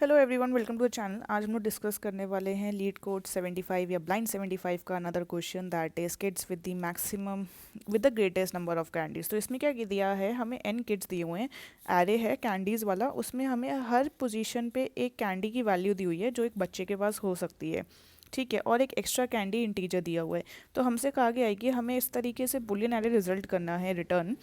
Hello everyone, welcome to the channel. आज हम लोग डिस्कस करने वाले हैं लीड कोड 75 या ब्लाइंड 75 का another question that is kids with the maximum with the greatest number of candies. तो इसमें क्या दिया है, हमें एन किड्स दिए हुए हैं, एरे है कैंडीज़ वाला, उसमें हमें हर पोजीशन पे एक कैंडी की वैल्यू दी हुई है जो एक बच्चे के पास हो सकती है, ठीक है, और एक एक्स्ट्रा कैंडी इंटीजर दिया हुआ है। तो हमसे कहा गया है कि हमें इस तरीके से बुलियन एरे रिजल्ट करना है रिटर्न,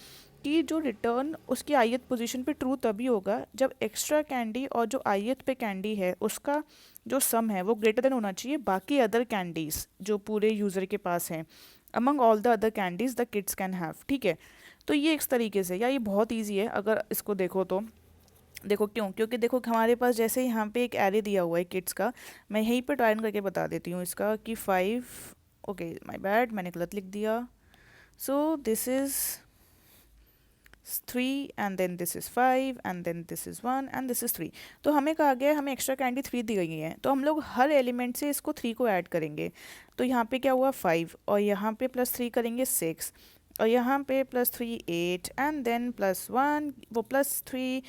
कि जो रिटर्न उसकी आयत पोजीशन पे ट्रू तभी होगा जब एक्स्ट्रा कैंडी और जो आयत पे कैंडी है उसका जो सम है वो ग्रेटर देन होना चाहिए बाकी अदर कैंडीज़ जो पूरे यूज़र के पास हैं, among all the other candies the kids can have. ठीक है, तो ये इस तरीके से, या ये बहुत ईजी है अगर इसको देखो तो। देखो क्यों, क्योंकि देखो हमारे पास जैसे यहाँ पे एक एरे दिया हुआ है किड्स का, मैं यहीं पे ट्राई करके बता देती हूँ इसका कि 5, ओके माय बैड, मैंने गलत लिख दिया। So this is 3 and then this is 5 and then this is 1 and this is 3। तो हमें कहा गया है हमें एक्स्ट्रा कैंडी 3 दी गई है, तो हम लोग हर एलिमेंट से इसको 3 को ऐड करेंगे। तो यहाँ पे क्या हुआ 5, और यहाँ पे +3 करेंगे 6, और यहाँ पे +3 8 एंड देन +1 वो +3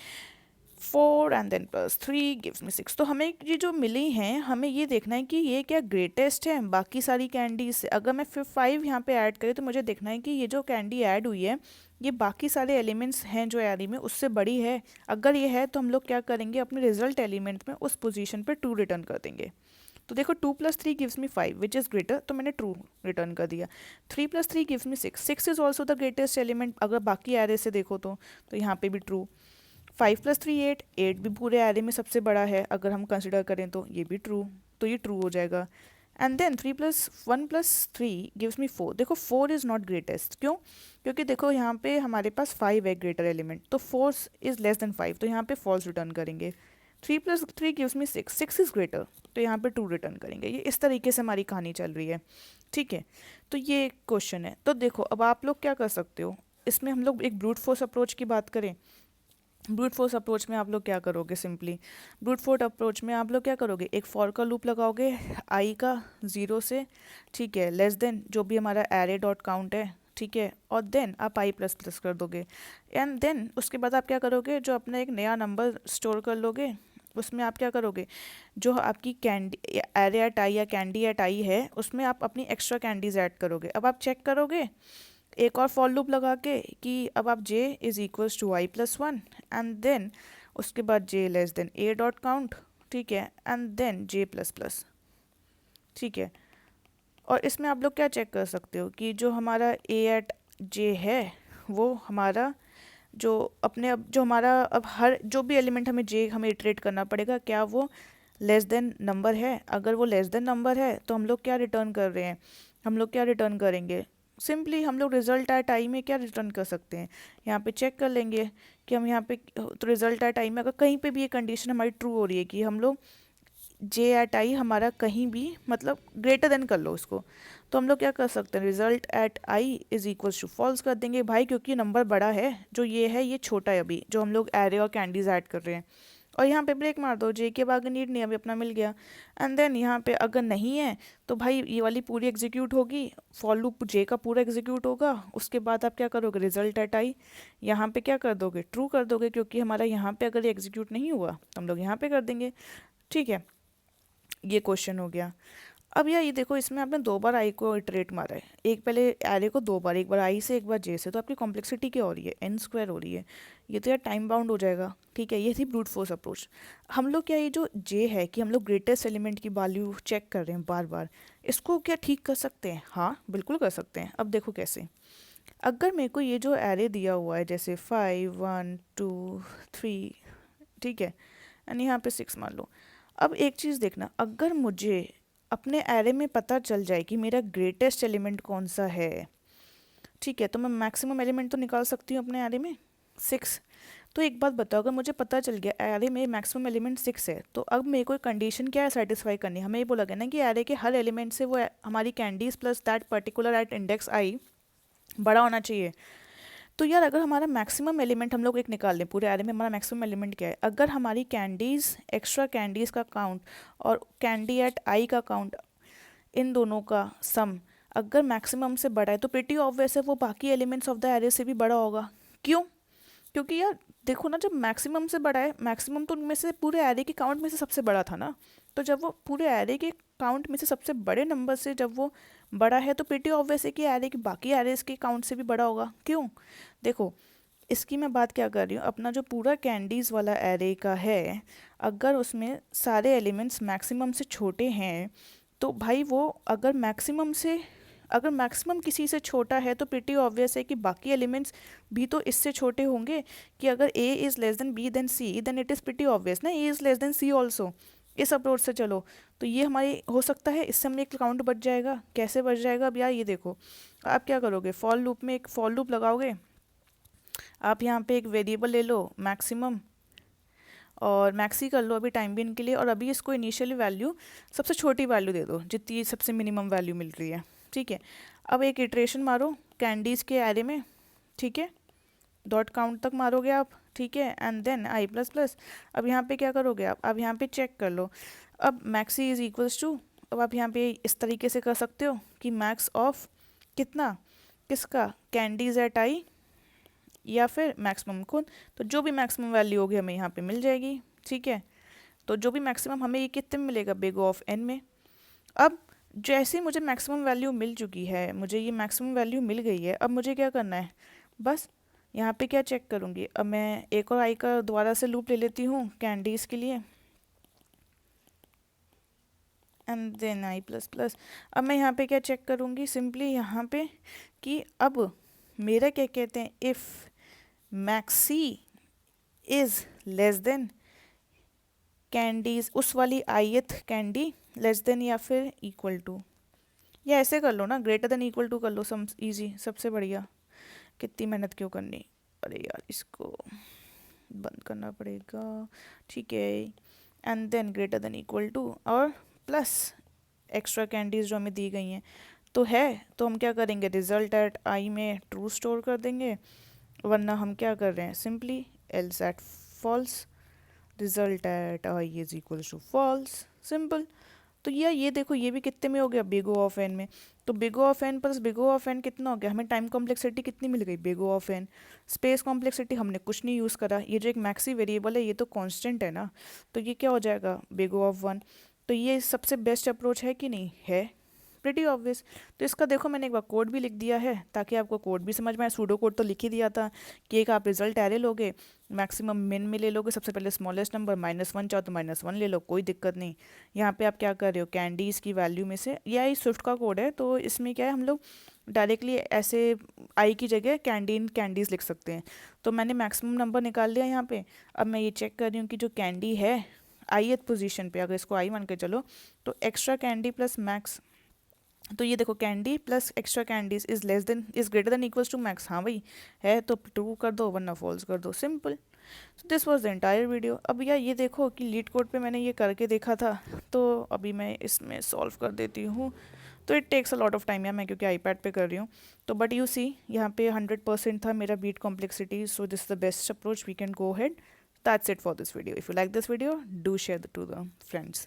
4 एंड देन +3 गिव्स मी 6। तो हमें ये जो मिली हैं हमें ये देखना है कि ये क्या ग्रेटेस्ट है बाकी सारी कैंडी से। अगर मैं फिर 5 यहाँ पे ऐड करें तो मुझे देखना है कि ये जो कैंडी ऐड हुई है ये बाकी सारे एलिमेंट्स हैं जो एरे में उससे बड़ी है। अगर ये है तो हम लोग क्या करेंगे, अपने रिजल्ट एलिमेंट में उस पोजीशन पे 2 रिटर्न कर देंगे। तो देखो 2 + 3 gives me 5 which is greater, तो मैंने ट्रू रिटर्न कर दिया। 3 + 3 gives me 6, 6 is also the greatest element अगर बाकी एरे से देखो तो यहाँ पे भी ट्रू। 5 + 3 8, 8 भी पूरे एरे में सबसे बड़ा है अगर हम कंसिडर करें तो ये भी ट्रू, तो ये ट्रू हो जाएगा। And then 3 + 1 + 3 gives me 4। देखो 4 इज़ नॉट ग्रेटेस्ट, क्यों? क्योंकि देखो यहाँ पे हमारे पास 5 है ग्रेटर एलिमेंट, तो 4 इज़ लेस देन 5, तो यहाँ पे फॉल्स रिटर्न करेंगे। 3 + 3 गिव्स मी 6, 6 इज़ ग्रेटर, तो यहाँ पे ट्रू रिटर्न करेंगे। ये इस तरीके से हमारी कहानी चल रही है, ठीक है। तो ये क्वेश्चन है। तो देखो अब आप लोग क्या कर सकते हो, इसमें हम लोग एक ब्रूट फोर्स अप्रोच की बात करें। ब्रूट फोर्स अप्रोच में आप लोग क्या करोगे, सिंपली ब्रूट फोर्स अप्रोच में आप लोग क्या करोगे, एक फॉर का लूप लगाओगे आई का 0 से, ठीक है, लेस देन जो भी हमारा एरे डॉट काउंट है, ठीक है, और देन आप आई प्लस प्लस कर दोगे। एंड देन उसके बाद आप क्या करोगे, जो अपना एक नया नंबर स्टोर कर लोगे, उसमें आप क्या करोगे, जो आपकी कैंडी एरे एट आई या कैंडी एट आई है उसमें आप अपनी एक्स्ट्रा कैंडीज ऐड करोगे। अब आप चेक करोगे एक और फॉर लूप लगा के कि अब आप j is equals to I plus 1 and then उसके बाद j less than a dot count, ठीक है, and then j plus plus, ठीक है। और इसमें आप लोग क्या चेक कर सकते हो कि जो हमारा a एट j है वो हमारा जो अपने अब जो हमारा अब हर जो भी एलिमेंट हमें j हमें इटरेट करना पड़ेगा, क्या वो लेस देन नंबर है। अगर वो लेस देन नंबर है तो हम लोग क्या रिटर्न कर रहे हैं, हम लोग क्या रिटर्न करेंगे, सिंपली हम लोग रिजल्ट एट आई में क्या रिटर्न कर सकते हैं, यहाँ पे चेक कर लेंगे कि हम यहाँ पे तो रिजल्ट एट आई में अगर कहीं पे भी ये कंडीशन हमारी ट्रू हो रही है कि हम लोग जे एट आई हमारा कहीं भी मतलब ग्रेटर देन कर लो उसको, तो हम लोग क्या कर सकते हैं, result at I is equals to false कर देंगे भाई, क्योंकि नंबर बड़ा है, जो ये है ये छोटा है अभी जो हम लोग एरे और कैंडीज ऐड कर रहे हैं। और यहाँ पे ब्रेक मार दो, जे के बाद नीड नहीं, अभी अपना मिल गया। एंड देन यहाँ पे अगर नहीं है तो भाई ये वाली पूरी एग्जीक्यूट होगी, फॉर लूप जे का पूरा एग्जीक्यूट होगा। उसके बाद आप क्या करोगे, रिजल्ट एट आई यहाँ पे क्या कर दोगे, ट्रू कर दोगे, क्योंकि हमारा यहाँ पे अगर ये एग्जीक्यूट नहीं हुआ तो हम लोग यहाँ पे कर देंगे, ठीक है। ये क्वेश्चन हो गया। अब यार ये देखो इसमें आपने 2 बार आई को इटरेट मारा है, एक पहले एरे को 2 बार, एक बार आई से एक बार जे से, तो आपकी कॉम्प्लेक्सिटी क्या हो रही है, n स्क्वायर हो रही है। ये तो यार टाइम बाउंड हो जाएगा, ठीक है। ये थी ब्रूट फोर्स अप्रोच। हम लोग क्या ये जो जे है कि हम लोग ग्रेटेस्ट एलिमेंट की वैल्यू चेक कर रहे हैं बार बार, इसको क्या ठीक कर सकते हैं? हाँ बिल्कुल कर सकते हैं। अब देखो कैसे, अगर मेरे को ये जो एरे दिया हुआ है जैसे 5 1 2 3, ठीक है, एंड यहाँ पे 6 मान लो। अब एक चीज़ देखना, अगर मुझे अपने एरे में पता चल जाए कि मेरा ग्रेटेस्ट एलिमेंट कौन सा है, ठीक है, तो मैं मैक्सिमम एलिमेंट तो निकाल सकती हूँ अपने एरे में 6। तो एक बात बताओ, अगर मुझे पता चल गया एरे में मैक्सिमम एलिमेंट 6 है, तो अब मेरे को कंडीशन क्या है सेटिस्फाई करनी, हमें ये बोला गया ना कि एरे के हर एलिमेंट से वो हमारी candies plus that particular at index I बड़ा होना चाहिए। तो यार अगर हमारा मैक्सिमम एलिमेंट हम लोग एक निकाल लें, पूरे एरे में हमारा मैक्सिमम एलिमेंट क्या है, अगर हमारी कैंडीज़ एक्स्ट्रा कैंडीज़ का काउंट और कैंडी एट आई का काउंट, इन दोनों का सम अगर मैक्सिमम से बड़ा है तो प्रिटी ऑब्वियस है वो बाकी एलिमेंट्स ऑफ द एरे से भी बड़ा होगा। क्यों? क्योंकि यार देखो ना, जब मैक्सिमम से बड़ा है, मैक्सिमम तो उनमें से पूरे एरे के काउंट में से सबसे बड़ा था ना, तो जब वो पूरे एरे के काउंट में से सबसे बड़े नंबर से जब वो बड़ा है तो प्रीटी ऑब्वियस है कि एरे के बाकी एरेस के काउंट से भी बड़ा होगा। क्यों? देखो, इसकी मैं बात क्या कर रही हूँ, अपना जो पूरा कैंडीज़ वाला एरे का है, अगर उसमें सारे एलिमेंट्स मैक्सिमम से छोटे हैं तो भाई वो अगर मैक्सिमम किसी से छोटा है तो प्रीटी ऑब्वियस है कि बाकी एलिमेंट्स भी तो इससे छोटे होंगे। कि अगर A is less than B then C, then it is pretty obvious ना A is less than C also. इस अप्रोच से चलो तो ये हमारी हो सकता है, इससे हमने एक काउंट बच जाएगा। कैसे बच जाएगा? अब यार ये देखो, आप क्या करोगे, फॉर लूप में एक फॉर लूप लगाओगे। आप यहाँ पे एक वेरिएबल ले लो मैक्सिमम और मैक्सी कर लो अभी टाइम बीन के लिए, और अभी इसको इनिशियली वैल्यू सबसे छोटी वैल्यू दे दो जितनी सबसे मिनिमम वैल्यू मिल रही है। ठीक है, अब एक इटरेशन मारो कैंडीज़ के एरे में। ठीक है, डॉट काउंट तक मारोगे आप। ठीक है, and then I plus plus. अब यहाँ पे क्या करोगे आप, अब यहाँ पे चेक कर लो। अब मैक्सी इज इक्वल्स टू, अब आप यहाँ पे इस तरीके से कर सकते हो कि मैक्स ऑफ कितना, किसका, कैंडीज एट आई या फिर मैक्सिमम खुद। तो जो भी मैक्सिमम वैल्यू होगी हमें यहाँ पे मिल जाएगी। ठीक है, तो जो भी मैक्सिमम हमें ये कितने में मिलेगा, बिग ऑफ एन में। अब जैसे मुझे मैक्सिमम वैल्यू मिल चुकी है, मुझे ये मैक्सिमम वैल्यू मिल गई है, अब मुझे क्या करना है, बस यहाँ पे क्या चेक करूँगी। अब मैं एक और आई का दोबारा से लूप ले लेती हूँ कैंडीज़ के लिए, and then I plus plus. अब मैं यहाँ पे क्या चेक करूँगी, सिंपली यहाँ पे कि अब मेरा क्या कहते हैं, if maxi is less then candies, उस वाली आईएथ कैंडी लेस देन या फिर इक्वल टू, या ऐसे कर लो ना, ग्रेटर देन इक्वल टू कर लो, सम इजी, सबसे बढ़िया। कितनी मेहनत क्यों करनी, अरे यार इसको बंद करना पड़ेगा। ठीक है, and then greater than equal to और प्लस एक्स्ट्रा कैंडीज़ जो हमें दी गई हैं तो है, तो हम क्या करेंगे, रिजल्ट एट आई में ट्रू स्टोर कर देंगे, वरना हम क्या कर रहे हैं, simply else at false, result at I is equals to false, simple. तो ये देखो, ये भी कितने में हो गया, बिग ओ ऑफ एन में। तो big O of N plus big O of N कितना हो गया, हमें टाइम कॉम्प्लेक्सिटी कितनी मिल गई, big O of N. Space complexity हमने कुछ नहीं यूज़ करा, ये जो एक मैक्सी वेरिएबल है ये तो कांस्टेंट है ना, तो ये क्या हो जाएगा, बिग ओ ऑफ वन। तो ये सबसे बेस्ट अप्रोच है कि नहीं है, प्रिटी ऑब्वियस। तो इसका देखो मैंने एक बार कोड भी लिख दिया है ताकि आपको कोड भी समझ में आए। सूडो कोड तो लिख ही दिया था कि एक आप रिजल्ट एरे लोगे, मैक्सिमम मिन में ले लोगे, सबसे पहले स्मॉलेस्ट नंबर -1 चाहो तो -1 ले लो, कोई दिक्कत नहीं। यहाँ पे आप क्या कर रहे हो, कैंडीज़ की वैल्यू में से, यह स्विफ्ट का कोड है तो इसमें क्या है, हम लोग डायरेक्टली ऐसे आई की जगह कैंडीज़ लिख सकते हैं। तो मैंने मैक्सिमम नंबर निकाल लिया यहाँ पे। अब मैं ये चेक कर रही हूँ कि जो कैंडी है आईएथ पोजीशन पे, अगर इसको आई मान के चलो तो एक्स्ट्रा कैंडी प्लस मैक्स, तो ये देखो candy plus extra candies is greater than equals to max. हाँ भाई है तो ट्रू कर दो वरना फॉल्स कर दो, simple. So this was the entire video. अब यार ये देखो कि लीड कोड पे मैंने ये करके देखा था, तो अभी मैं इसमें सॉल्व कर देती हूँ। तो it takes a lot of time यार, मैं क्योंकि आईपैड पे कर रही हूँ। तो बट यू सी यहाँ पे 100% था मेरा beat complexity, so this is the best approach, we can go head. That's it for this video. If you like this video do share to the friends.